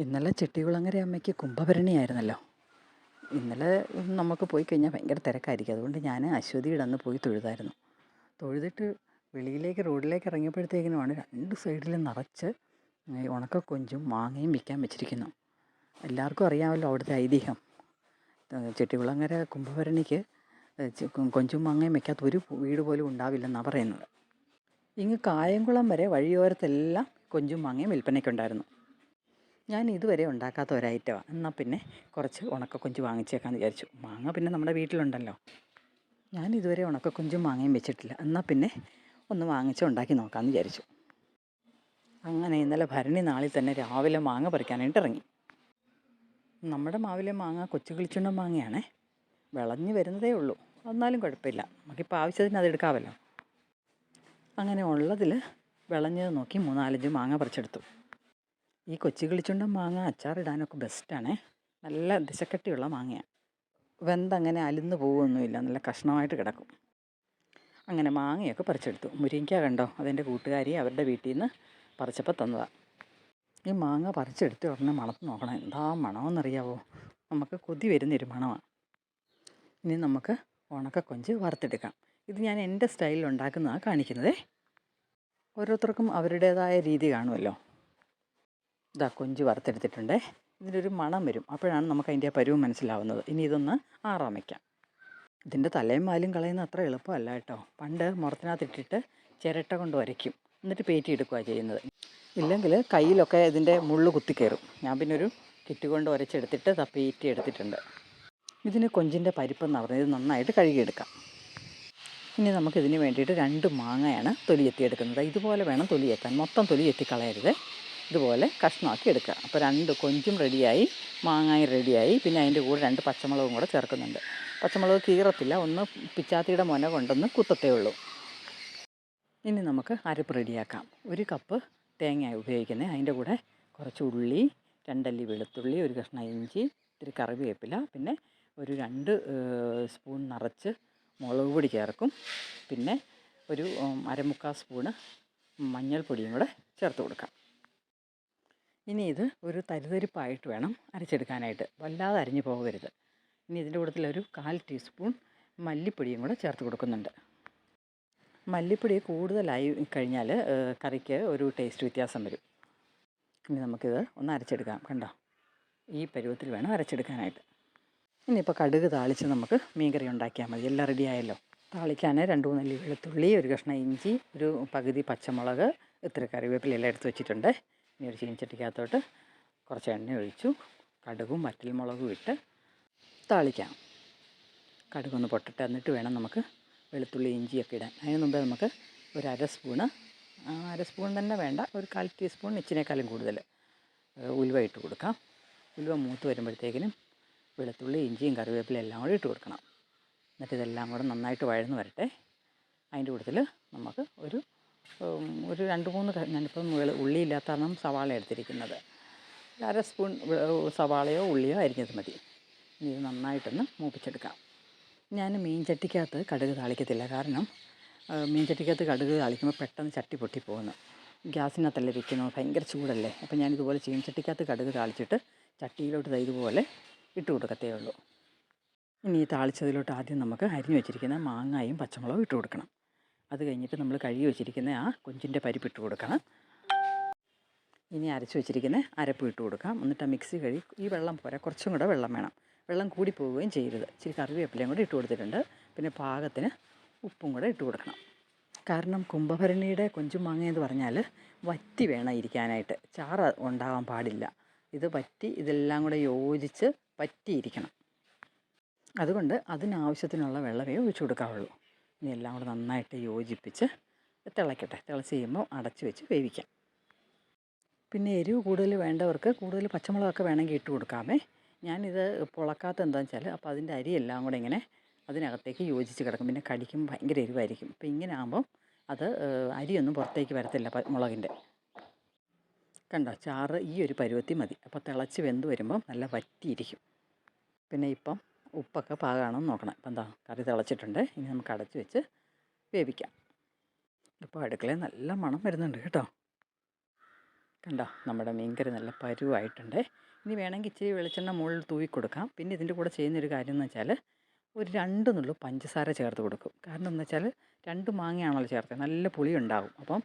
ഇന്നലെ ചെട്ടികുളങ്ങര അമ്മയ്ക്ക് കുംഭഭരണിയായിരുന്നല്ലോ. ഇന്നലെ നമുക്ക് പോയി കഴിഞ്ഞാൽ ഭയങ്കര തിരക്കായിരിക്കും. അതുകൊണ്ട് ഞാൻ അശ്വതിയുടെ അന്ന് പോയി തൊഴുതായിരുന്നു. തൊഴുതിട്ട് വെളിയിലേക്ക് റോഡിലേക്ക് ഇറങ്ങിയപ്പോഴത്തേക്കിനുമാണ് രണ്ട് സൈഡിലും നിറച്ച് ഉണക്കക്കൊഞ്ചും മാങ്ങയും വിൽക്കാൻ വെച്ചിരിക്കുന്നു. എല്ലാവർക്കും അറിയാമല്ലോ അവിടുത്തെ ഐതിഹ്യം. ചെട്ടികുളങ്ങര കുംഭഭരണിക്ക് കൊഞ്ചും മാങ്ങയും വെക്കാത്ത ഒരു വീട് പോലും ഉണ്ടാവില്ലെന്നാണ് പറയുന്നത്. ഇങ്ങ് കായംകുളം വരെ വഴിയോരത്തെല്ലാം കൊഞ്ചും മാങ്ങയും വിൽപ്പനയ്ക്കുണ്ടായിരുന്നു. ഞാൻ ഇതുവരെ ഉണ്ടാക്കാത്ത ഒരൈറ്റമാണ്. എന്നാൽ പിന്നെ കുറച്ച് ഉണക്കക്കൊഞ്ച് വാങ്ങിച്ചേക്കാമെന്ന് വിചാരിച്ചു. മാങ്ങ പിന്നെ നമ്മുടെ വീട്ടിലുണ്ടല്ലോ. ഞാൻ ഇതുവരെ ഉണക്കക്കൊഞ്ചും മാങ്ങയും വെച്ചിട്ടില്ല. എന്നാൽ പിന്നെ ഒന്ന് വാങ്ങിച്ച് ഉണ്ടാക്കി നോക്കാമെന്ന് വിചാരിച്ചു. അങ്ങനെ ഇന്നലെ ഭരണി നാളിൽ തന്നെ രാവിലെ മാങ്ങ പറിക്കാനായിട്ട് ഇറങ്ങി. നമ്മുടെ മാവിലെ മാങ്ങ കൊച്ചു കിളിച്ചുണ്ടൻ മാങ്ങയാണേ. വിളഞ്ഞ് വരുന്നതേ ഉള്ളൂ. എന്നാലും കുഴപ്പമില്ല, നമുക്കിപ്പോൾ ആവശ്യത്തിന് അത് എടുക്കാമല്ലോ. അങ്ങനെ ഉള്ളതിൽ വിളഞ്ഞത് നോക്കി 3-4 മാങ്ങ പറിച്ചെടുത്തു. ഈ കൊച്ചു കിളിച്ചുണ്ടൻ മാങ്ങ അച്ചാറിടാനൊക്കെ ബെസ്റ്റാണേ. നല്ല ദിശക്കട്ടിയുള്ള മാങ്ങയാണ്. വെന്തങ്ങനെ അലിന്ന് പോവുകയൊന്നുമില്ല, നല്ല കഷ്ണമായിട്ട് കിടക്കും. അങ്ങനെ മാങ്ങയൊക്കെ പറിച്ചെടുത്തു. മുരിങ്ങയ്ക്ക കണ്ടോ, അതെൻ്റെ കൂട്ടുകാരി അവരുടെ വീട്ടിൽ നിന്ന് പറിച്ചപ്പോൾ തന്നതാണ്. ഈ മാങ്ങ പറിച്ചെടുത്ത് ഉടനെ മണത്ത് നോക്കണം. എന്താ മണമെന്നറിയാവോ? നമുക്ക് കൊതി വരുന്നൊരു മണമാണ്. ഇനി നമുക്ക് ഉണക്കക്കൊഞ്ച് വറുത്തെടുക്കാം. ഇത് ഞാൻ എൻ്റെ സ്റ്റൈലിൽ ഉണ്ടാക്കുന്നതാണ് കാണിക്കുന്നതേ. ഓരോരുത്തർക്കും അവരുടേതായ രീതി കാണുമല്ലോ. ഇതാ കൊഞ്ച് വറുത്തെടുത്തിട്ടുണ്ടേ. ഇതിനൊരു മണം വരും, അപ്പോഴാണ് നമുക്ക് അതിൻ്റെ പരുവം മനസ്സിലാവുന്നത്. ഇനി ഇതൊന്ന് ആറാൻ വയ്ക്കാം. ഇതിൻ്റെ തലയും വാലും കളയുന്നത് അത്ര എളുപ്പമല്ല കേട്ടോ. പണ്ട് മുറത്തിനകത്തിട്ടിട്ട് ചിരട്ട കൊണ്ട് ഉരയ്ക്കും, എന്നിട്ട് പേറ്റി എടുക്കുകയാണ് ചെയ്യുന്നത്. ഇല്ലെങ്കിൽ കയ്യിലൊക്കെ ഇതിൻ്റെ മുള്ള് കുത്തിക്കയറും. ഞാൻ പിന്നെ ഒരു കിറ്റ് കൊണ്ട് ഉരച്ചെടുത്തിട്ട് പേറ്റി എടുത്തിട്ടുണ്ട്. ഇതിന് കൊഞ്ചിൻ്റെ പരിപ്പെന്ന് പറഞ്ഞത്. ഇത് നന്നായിട്ട് കഴുകിയെടുക്കാം. ഇനി നമുക്കിതിന് വേണ്ടിയിട്ട് 2 മാങ്ങയാണ് തൊലി എത്തിയെടുക്കുന്നത്. ഇതുപോലെ വേണം തൊലി എത്താൻ, മൊത്തം തൊലി എത്തിക്കളയരുത്. ഇതുപോലെ കഷ്ണമാക്കി എടുക്കുക. അപ്പോൾ 2 കൊഞ്ചും റെഡിയായി, മാങ്ങായും റെഡിയായി. പിന്നെ അതിൻ്റെ കൂടെ 2 പച്ചമുളകും കൂടെ ചേർക്കുന്നുണ്ട്. പച്ചമുളക് കീറത്തില്ല, ഒന്ന് പിച്ചാത്തിയുടെ മുന കൊണ്ടൊന്ന് കുത്തത്തേ ഉള്ളൂ. ഇനി നമുക്ക് അരപ്പ് റെഡിയാക്കാം. 1 കപ്പ് തേങ്ങ ഉപയോഗിക്കുന്നത്. അതിൻ്റെ കൂടെ കുറച്ച് ഉള്ളി, 2 അല്ലി വെളുത്തുള്ളി, 1 കഷ്ണം ഇഞ്ചി, ഇത്തിരി കറിവേപ്പില, പിന്നെ ഒരു 2 സ്പൂൺ നിറച്ച് മുളക് പൊടി ചേർക്കും. പിന്നെ ഒരു 1/4 സ്പൂണ് മഞ്ഞൾപ്പൊടിയും കൂടെ ചേർത്ത് കൊടുക്കാം. ഇനി ഇത് ഒരു തരിതരിപ്പായിട്ട് വേണം അരച്ചെടുക്കാനായിട്ട്, വല്ലാതെ അരിഞ്ഞു പോകരുത്. ഇനി ഇതിൻ്റെ കൂട്ടത്തിലൊരു 1/4 ടീസ്പൂൺ മല്ലിപ്പൊടിയും കൂടെ ചേർത്ത് കൊടുക്കുന്നുണ്ട്. മല്ലിപ്പൊടി കൂടുതലായി കഴിഞ്ഞാൽ കറിക്ക് ഒരു ടേസ്റ്റ് വ്യത്യാസം വരും. ഇനി നമുക്കിത് ഒന്ന് അരച്ചെടുക്കാം. കണ്ടോ, ഈ പരുവത്തിൽ വേണം അരച്ചെടുക്കാനായിട്ട്. ഇനിയിപ്പോൾ കടുക് താളിച്ച് നമുക്ക് മീൻകറി ഉണ്ടാക്കിയാൽ മതി. എല്ലാം റെഡിയായല്ലോ. താളിക്കാൻ 2-3 അല്ലി വെളുത്തുള്ളി, 1 കഷ്ണം ഇഞ്ചി, ഒരു പകുതി പച്ചമുളക്, ഇത്തിരി കറിവേപ്പില എല്ലാം എടുത്ത് വെച്ചിട്ടുണ്ട്. ഇനി ഒരു ചീനച്ചട്ടിക്കകത്തോട്ട് കുറച്ച് എണ്ണ ഒഴിച്ചു കടുകും വറ്റൽമുളകും ഇട്ട് താളിക്കാം. കടുകൊന്ന് പൊട്ടട്ടെ, എന്നിട്ട് വേണം നമുക്ക് വെളുത്തുള്ളി ഇഞ്ചിയൊക്കെ ഇടാൻ. അതിന് മുമ്പേ നമുക്ക് ഒരു 1/2 സ്പൂൺ തന്നെ വേണ്ട, ഒരു 1/4 ടീസ്പൂൺ, ഇച്ചിനേക്കാളും കൂടുതൽ ഉലുവ ഇട്ട് കൊടുക്കാം. ഉലുവ മൂത്ത് വരുമ്പോഴത്തേക്കിനും വെളുത്തുള്ളി ഇഞ്ചിയും കറിവേപ്പില എല്ലാം കൂടി ഇട്ട് കൊടുക്കണം. എന്നിട്ട് ഇതെല്ലാം കൂടെ നന്നായിട്ട് വഴന്ന് വരട്ടെ. അതിൻ്റെ കൂട്ടത്തിൽ നമുക്ക് ഒരു 2-3 ഞാനിപ്പം ഉള്ളി ഇല്ലാത്ത കാരണം സവാള എടുത്തിരിക്കുന്നത്. 1/2 സ്പൂൺ സവാളയോ ഉള്ളിയോ അരിഞ്ഞത് മതി. ഇനി ഇത് നന്നായിട്ടൊന്ന് മൂപ്പിച്ചെടുക്കാം. ഞാൻ മീൻചട്ടിക്കകത്ത് കടുക് താളിക്കത്തില്ല. കാരണം മീൻചട്ടിക്കകത്ത് കടുക് താളിക്കുമ്പോൾ പെട്ടെന്ന് ചട്ടി പൊട്ടിപ്പോകുന്നു. ഗ്യാസിനകത്തല്ലേ ഇരിക്കുന്നത്, ഭയങ്കര ചൂടല്ലേ. അപ്പോൾ ഞാനിതുപോലെ ചീനച്ചട്ടിക്കകത്ത് കടുക് താളിച്ചിട്ട് ചട്ടിയിലോട്ട് ഇതുപോലെ ഇട്ട് കൊടുക്കത്തേ ഉള്ളൂ. ഇനി ഈ താളിച്ചതിലോട്ട് ആദ്യം നമുക്ക് അരിഞ്ഞു വെച്ചിരിക്കുന്ന മാങ്ങയും പച്ചമുളകും ഇട്ട് കൊടുക്കണം. അത് കഴിഞ്ഞിട്ട് നമ്മൾ കഴുകി വെച്ചിരിക്കുന്ന ആ കൊഞ്ചിൻ്റെ പരിപ്പിട്ട് കൊടുക്കണം. ഇനി അരച്ച് വെച്ചിരിക്കുന്ന അരപ്പ് ഇട്ട് കൊടുക്കാം. എന്നിട്ട് ആ മിക്സി ഈ വെള്ളം പോരാ, കുറച്ചും കൂടെ വെള്ളം വേണം. വെള്ളം കൂടി പോവുകയും ചെയ്യരുത്. ഇച്ചിരി കറിവേപ്പിലയും കൂടെ ഇട്ട് കൊടുത്തിട്ടുണ്ട്. പിന്നെ പാകത്തിന് ഉപ്പും കൂടെ ഇട്ട് കൊടുക്കണം. കാരണം കുംഭഭരണിയുടെ കൊഞ്ചും മാങ്ങയെന്ന് പറഞ്ഞാൽ വറ്റി വേണം ഇരിക്കാനായിട്ട്, ചാറ് ഉണ്ടാകാൻ പാടില്ല. ഇത് വറ്റി ഇതെല്ലാം കൂടെ യോജിച്ച് വറ്റിയിരിക്കണം. അതുകൊണ്ട് അതിനാവശ്യത്തിനുള്ള വെള്ളമേ ഒഴിച്ചു കൊടുക്കാവുള്ളൂ. ഇനി എല്ലാം കൂടെ നന്നായിട്ട് യോജിപ്പിച്ച് തിളയ്ക്കട്ടെ. തിളച്ച് കഴിയുമ്പോൾ അടച്ച് വെച്ച് വേവിക്കാം. പിന്നെ എരിവ് കൂടുതൽ വേണ്ടവർക്ക് കൂടുതൽ പച്ചമുളകൊക്കെ വേണമെങ്കിൽ ഇട്ട് കൊടുക്കാമേ. ഞാനിത് പൊളക്കാത്ത എന്താണെന്ന് വെച്ചാൽ അപ്പോൾ അതിൻ്റെ അരിയെല്ലാം കൂടെ ഇങ്ങനെ അതിനകത്തേക്ക് യോജിച്ച് കിടക്കും. പിന്നെ കടിക്കുമ്പോൾ ഭയങ്കര എരിവായിരിക്കും. അപ്പോൾ ഇങ്ങനെ ആകുമ്പം അത് അരിയൊന്നും പുറത്തേക്ക് വരത്തില്ല മുളകിൻ്റെ. കണ്ടോ, ചാറ് ഈ ഒരു പരുവത്തിൽ മതി. അപ്പോൾ തിളച്ച് വെന്ത് വരുമ്പം നല്ല വറ്റിയിരിക്കും. പിന്നെ ഇപ്പം ഉപ്പൊക്കെ പാകമാണെന്ന് നോക്കണം. ഇപ്പം എന്താ, കറി തിളച്ചിട്ടുണ്ട്. ഇനി നമുക്ക് അടച്ച് വെച്ച് വേവിക്കാം. ഇപ്പോൾ അടുക്കളയിൽ നല്ല മണം വരുന്നുണ്ട് കേട്ടോ. കണ്ടോ നമ്മുടെ മീൻകറി നല്ല പരുവായിട്ടുണ്ട്. ഇനി വേണമെങ്കിൽ ഇച്ചിരി വെളിച്ചെണ്ണ മുകളിൽ തൂവി കൊടുക്കാം. പിന്നെ ഇതിൻ്റെ കൂടെ ചെയ്യുന്നൊരു കാര്യം എന്ന് വെച്ചാൽ ഒരു 2 നുള്ളു പഞ്ചസാര ചേർത്ത് കൊടുക്കും. കാരണം എന്ന് വെച്ചാൽ 2 മാങ്ങയാണല്ലോ ചേർത്തത്, നല്ല പുളി ഉണ്ടാവും. അപ്പം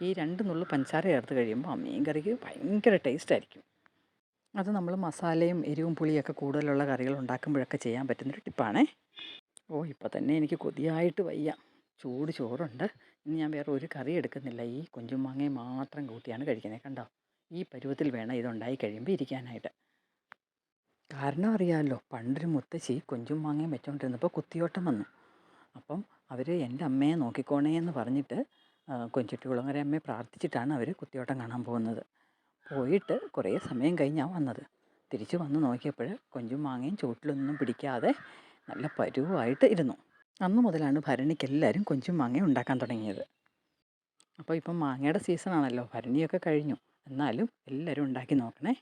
ഈ 2 നുള്ളു പഞ്ചസാര ചേർത്ത് കഴിയുമ്പോൾ ആ മീൻ കറിക്ക് ഭയങ്കര ടേസ്റ്റായിരിക്കും. അത് നമ്മൾ മസാലയും എരിവും പുളിയൊക്കെ കൂടുതലുള്ള കറികൾ ഉണ്ടാക്കുമ്പോഴൊക്കെ ചെയ്യാൻ പറ്റുന്നൊരു ടിപ്പാണേ. ഇപ്പോൾ തന്നെ എനിക്ക് കൊതിയായിട്ട് വയ്യ. ചൂട് ചോറുണ്ട്. ഇനി ഞാൻ വേറെ ഒരു കറി എടുക്കുന്നില്ല. ഈ കൊഞ്ചും മാങ്ങയും മാത്രം കൂട്ടിയാണ് കഴിക്കുന്നത്. കണ്ടോ, ഈ പരുവത്തിൽ വേണം ഇതുണ്ടായി കഴിയുമ്പോൾ ഇരിക്കാനായിട്ട്. കാരണം അറിയാമല്ലോ, പണ്ടൊരു മുത്തശ്ശി കൊഞ്ചും മാങ്ങയും വെച്ചുകൊണ്ടിരുന്നപ്പോൾ കുത്തിയോട്ടം വന്നു. അപ്പം അവർ എൻ്റെ അമ്മയെ നോക്കിക്കോണേ എന്ന് പറഞ്ഞിട്ട് കൊഞ്ചുട്ടികുളങ്ങര അമ്മയെ പ്രാർത്ഥിച്ചിട്ടാണ് അവർ കുത്തിയോട്ടം കാണാൻ പോകുന്നത്. പോയിട്ട് കുറേ സമയം കഴിഞ്ഞാണ് വന്നത്. തിരിച്ച് വന്ന് നോക്കിയപ്പോൾ കൊഞ്ചും മാങ്ങയും ചുവട്ടിലൊന്നും പിടിക്കാതെ നല്ല പരുവായിട്ട് ഇരുന്നു. അന്ന് മുതലാണ് ഭരണിക്ക് എല്ലാവരും കൊഞ്ചും മാങ്ങയും ഉണ്ടാക്കാൻ തുടങ്ങിയത്. അപ്പോൾ ഇപ്പം മാങ്ങയുടെ സീസണാണല്ലോ, ഭരണിയൊക്കെ കഴിഞ്ഞു. എന്നാലും എല്ലാവരും ഉണ്ടാക്കി നോക്കണേ.